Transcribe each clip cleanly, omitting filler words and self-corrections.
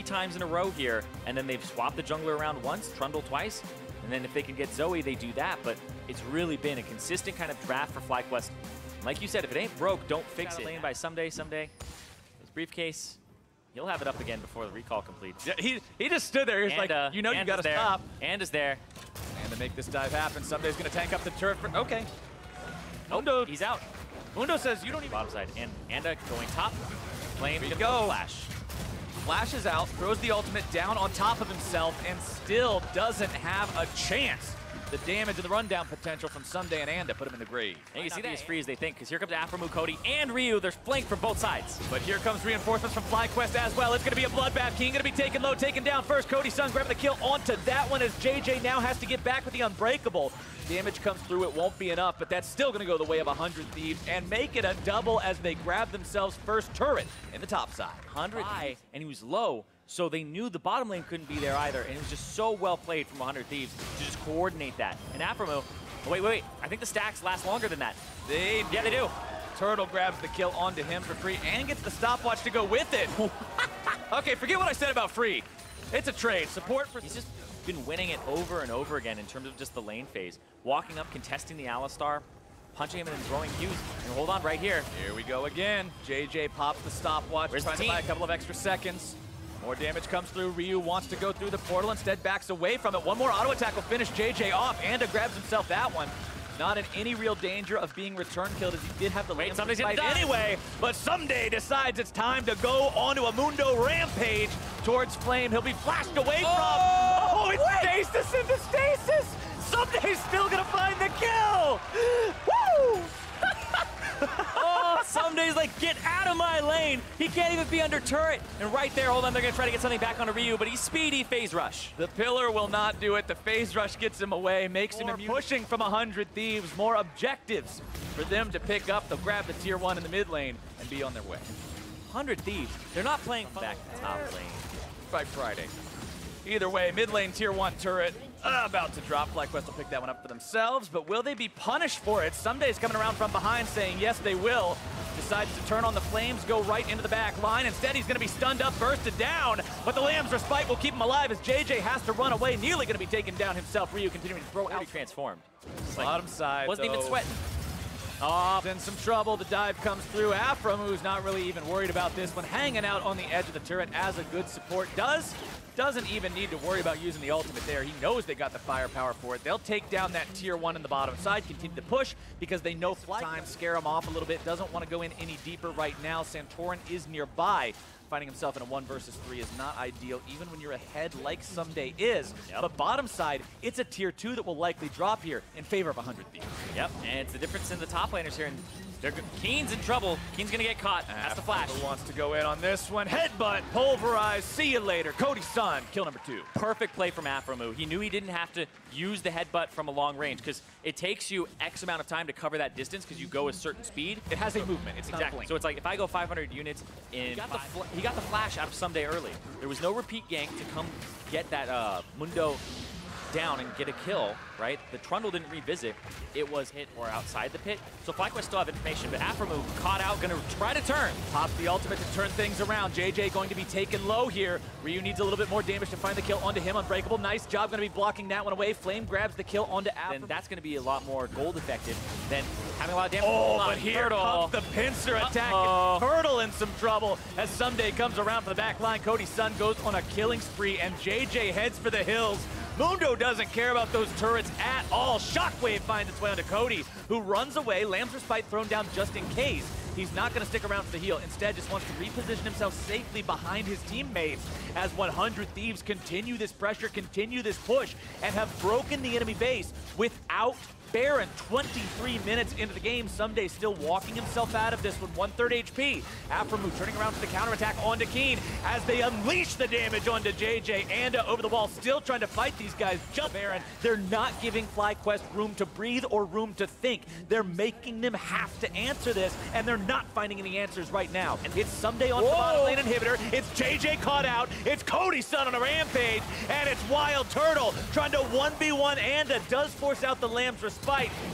times in a row here, and then they've swapped the jungler around once, Trundle twice, and then if they can get Zoe, they do that, but it's really been a consistent kind of draft for FlyQuest. Like you said, if it ain't broke, don't fix it. Lane by someday. His briefcase, he'll have it up again before the recall completes. Yeah, he just stood there. He's like, you know, you got to stop. And is there. And to make this dive happen, Someday's going to tank up the turret. Okay. Mundo, he's out. Mundo says you don't even. Bottom side. And Anda going top. Flame, here you go. Flash. Flashes out, throws the ultimate down on top of himself, and still doesn't have a chance. The damage and the rundown potential from Someday and Anda put him in the grave. And you see that as free as they think, because here comes Aphromoo, Cody, and Ryu. They're flanked from both sides. But here comes reinforcements from FlyQuest as well. It's going to be a bloodbath. King going to be taken low, taken down first. Cody Sun grabbing the kill onto that one as JJ now has to get back with the Unbreakable. Damage comes through, it won't be enough, but that's still going to go the way of 100 Thieves and make it a double as they grab themselves first turret in the top side. 100 high, and he was low, so they knew the bottom lane couldn't be there either, and it was just so well played from 100 Thieves to just coordinate that. And Aphromoo, oh, wait, I think the stacks last longer than that. Yeah, they do. Turtle grabs the kill onto him for free and gets the stopwatch to go with it. Okay, forget what I said about free. It's a trade. Support for... He's just been winning it over and over again in terms of just the lane phase. Walking up, contesting the Alistar, punching him and then throwing Qs. And hold on right here. Here we go again. JJ pops the stopwatch, trying to buy a couple of extra seconds. More damage comes through. Ryu wants to go through the portal, instead backs away from it. One more auto attack will finish JJ off. Anda grabs himself that one. Not in any real danger of being return killed as he did have the lane fight anyway. But Someday decides it's time to go onto a Mundo rampage towards Flame. He'll be flashed away from. Oh, it's stasis into stasis. Someday's still gonna find the kill. Woo! Oh, Someday's like, get out of my lane. He can't even be under turret. And right there, hold on, they're gonna try to get something back onto Ryu, but he's speedy. Phase rush. The pillar will not do it. The phase rush gets him away, makes him immune. Pushing from 100 Thieves, more objectives for them to pick up. They'll grab the tier 1 in the mid lane and be on their way. 100 Thieves, they're not playing back to top lane. By Friday. Either way, mid lane tier 1 turret about to drop. FlyQuest will pick that one up for themselves, but will they be punished for it? Someday's coming around from behind saying yes, they will. Decides to turn on the flames, go right into the back line. Instead, he's going to be stunned up, bursted down, but the Lamb's Respite will keep him alive as JJ has to run away, nearly going to be taken down himself. Ryu continuing to throw out. Transformed. Bottom side, wasn't even sweating. Oh, in some trouble. The dive comes through. Aphromoo not really even worried about this one, hanging out on the edge of the turret as a good support doesn't even need to worry about using the ultimate there. He knows they got the firepower for it. They'll take down that tier 1 in the bottom side, continue to push because they know time, scare him off a little bit. Doesn't want to go in any deeper right now. Santorin is nearby. Finding himself in a 1 versus 3 is not ideal, even when you're ahead like Someday is. Yep. But bottom side, it's a tier 2 that will likely drop here in favor of 100 Thieves. Yep, and it's the difference in the top laners here. And Keen's in trouble. Keen's gonna get caught. That's the flash. Wants to go in on this one. Headbutt, pulverize, see you later. Cody Sun, kill number 2. Perfect play from Aphromoo. He knew he didn't have to use the headbutt from a long range because it takes you X amount of time to cover that distance because you go a certain speed. It has a movement. It's not a blink. So it's like if I go 500 units in, he got the flash out of Someday early. There was no repeat gank to come get that Mundo down and get a kill, right? The Trundle didn't revisit. It was hit or outside the pit. So FlyQuest still have information, but Aphromoo caught out, gonna try to turn. Pops the ultimate to turn things around. JJ going to be taken low here. Ryu needs a little bit more damage to find the kill onto him. Unbreakable, nice job, gonna be blocking that one away. Flame grabs the kill onto Aphromoo. Then that's gonna be a lot more gold effective than having a lot of damage. Oh, but here comes the pincer attack. Turtle in some trouble as Someday comes around for the back line. Cody Sun goes on a killing spree and JJ heads for the hills. Mundo doesn't care about those turrets at all. Shockwave finds its way onto Cody, who runs away. Lamb's Respite thrown down just in case. He's not going to stick around for the heal. Instead, just wants to reposition himself safely behind his teammates as 100 Thieves continue this pressure, continue this push, and have broken the enemy base without Baron. 23 minutes into the game. Someday still walking himself out of this one. 1/3 HP. Aphromoo turning around for the counterattack onto Keen as they unleash the damage onto JJ. Anda over the wall, still trying to fight these guys. Jump Baron. They're not giving FlyQuest room to breathe or room to think. They're making them have to answer this, and they're not finding any answers right now. And it's Someday on the bottom lane inhibitor. It's JJ caught out. It's Cody Sun on a rampage, and it's Wild Turtle trying to 1v1. Anda does force out the Lamb's Respite.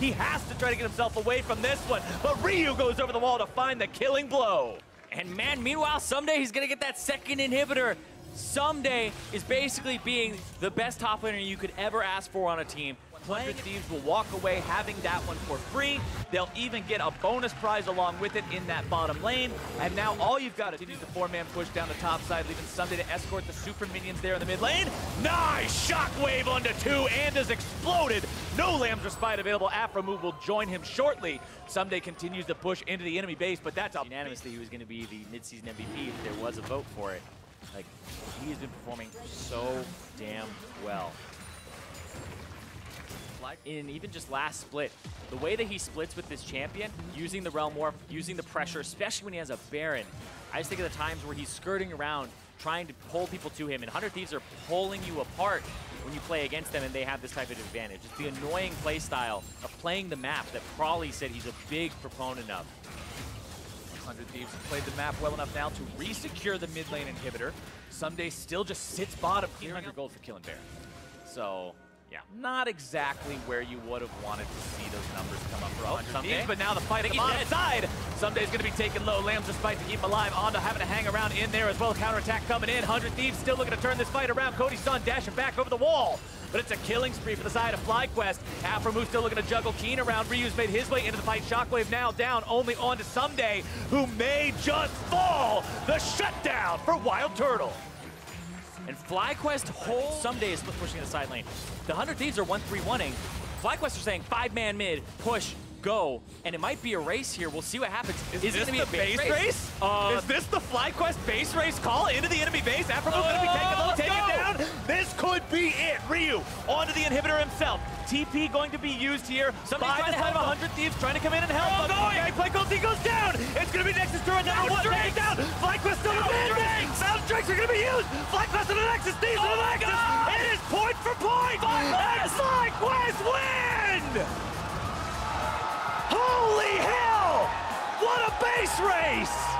He has to try to get himself away from this one, but Ryu goes over the wall to find the killing blow. And man, meanwhile, Someday he's gonna get that second inhibitor. Someday is basically being the best top laner you could ever ask for on a team. Playing Thieves will walk away having that one for free. They'll even get a bonus prize along with it in that bottom lane. And now all you've got to do is the 4-man push down the top side, leaving Someday to escort the super minions there in the mid lane. Nice! Shockwave onto 2 and has exploded. No Lamb's Respite available. Afro move will join him shortly. Someday continues to push into the enemy base, but that's unanimously he was going to be the midseason MVP if there was a vote for it. Like, he has been performing so damn well. In even just last split, the way that he splits with this champion, using the Realm Warp, using the pressure, especially when he has a Baron, I just think of the times where he's skirting around, trying to pull people to him, and 100 Thieves are pulling you apart when you play against them and they have this type of advantage. It's the annoying play style of playing the map that Crawley said he's a big proponent of. 100 Thieves have played the map well enough now to re-secure the mid lane inhibitor. Someday still just sits bottom. 800 gold for killing Baron. So, yeah, not exactly where you would have wanted to see those numbers come up for 100 Thieves, but now the fight at the bottom side. Someday's going to be taking low. Lamb's Respite to keep him alive. Onto having to hang around in there as well. Counterattack coming in. 100 Thieves still looking to turn this fight around. Cody's son dashing back over the wall. But it's a killing spree for the side of FlyQuest. Afromu still looking to juggle Keen around. Ryu's made his way into the fight. Shockwave now down, only on to Someday, who may just fall. The shutdown for Wild Turtle. And FlyQuest holds. Someday is pushing the side lane. The 100 Thieves are 1-3-1-ing. FlyQuest are saying 5-man mid, push, go. And it might be a race here. We'll see what happens. Is this gonna be a base race? Is this the FlyQuest base race call into the enemy base? Afromu gonna be taking low, take it down. This could be it. Ryu onto the inhibitor himself. TP going to be used here. Somebody's by the side of 100 Thieves trying to come in and help. FlyQuest goes down. It's going to be Nexus turret down. One strike down. FlyQuest still defending. Sound strikes are going to be used. FlyQuest and the Nexus. Thieves and the Nexus. It is point for point. And FlyQuest win! Holy hell! What a base race!